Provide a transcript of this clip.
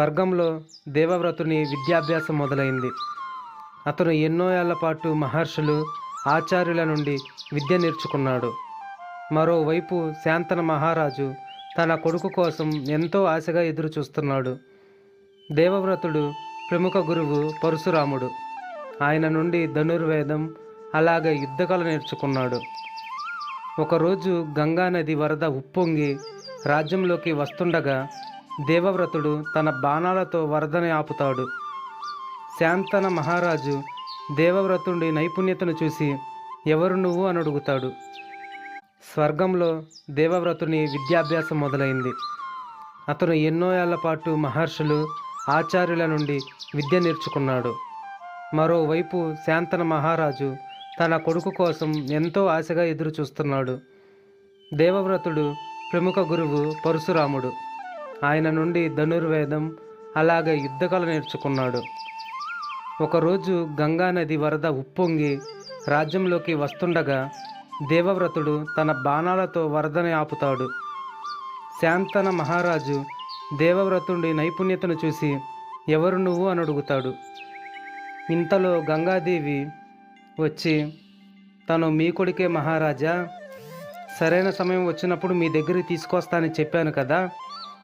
స్వర్గంలో దేవవ్రతుని విద్యాభ్యాసం మొదలైంది. అతను ఎన్నో ఏళ్ల పాటు మహర్షులు, ఆచార్యుల నుండి విద్య నేర్చుకున్నాడు. మరోవైపు శాంతన మహారాజు తన కొడుకు కోసం ఎంతో ఆశగా ఎదురు చూస్తున్నాడు. దేవవ్రతుడు ప్రముఖ గురువు పరశురాముడు. ఆయన నుండి ధనుర్వేదం, అలాగే యుద్ధకళ నేర్చుకున్నాడు. ఒకరోజు గంగానది వరద ఉప్పొంగి రాజ్యంలోకి వస్తుండగా దేవవ్రతుడు తన బాణాలతో వరదని ఆపుతాడు. శాంతన మహారాజు దేవవ్రతుడి నైపుణ్యతను చూసి ఎవరు నువ్వు అని అడుగుతాడు. స్వర్గంలో దేవవ్రతుని విద్యాభ్యాసం మొదలైంది. అతను ఎన్నో ఏళ్ల పాటు మహర్షులు, ఆచార్యుల నుండి విద్య నేర్చుకున్నాడు. మరోవైపు శాంతన మహారాజు తన కొడుకు కోసం ఎంతో ఆశగా ఎదురు చూస్తున్నాడు. దేవవ్రతుడు ప్రముఖ గురువు పరశురాముడు. ఆయన నుండి ధనుర్వేదం, అలాగే యుద్ధకళ నేర్చుకున్నాడు. ఒకరోజు గంగానది వరద ఉప్పొంగి రాజ్యంలోకి వస్తుండగా దేవవ్రతుడు తన బాణాలతో వరదని ఆపుతాడు. శాంతన మహారాజు దేవవ్రతుడి నైపుణ్యతను చూసి ఎవరు నువ్వు అని అడుగుతాడు. ఇంతలో గంగాదేవి వచ్చి, తను మీ కొడుకే మహారాజా, సరైన సమయం వచ్చినప్పుడు మీ దగ్గరికి తీసుకొస్తానని చెప్పాను కదా,